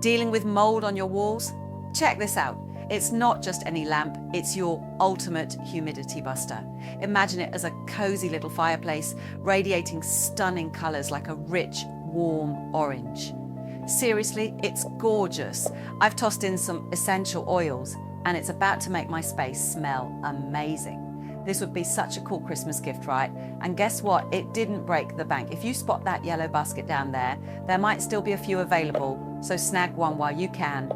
Dealing with mold on your walls? Check this out. It's not just any lamp, it's your ultimate humidity buster. Imagine it as a cozy little fireplace, radiating stunning colours like a rich, warm orange. Seriously, it's gorgeous. I've tossed in some essential oils and it's about to make my space smell amazing. This would be such a cool Christmas gift, right? And guess what? It didn't break the bank. If you spot that yellow basket down there, there might still be a few available, so snag one while you can.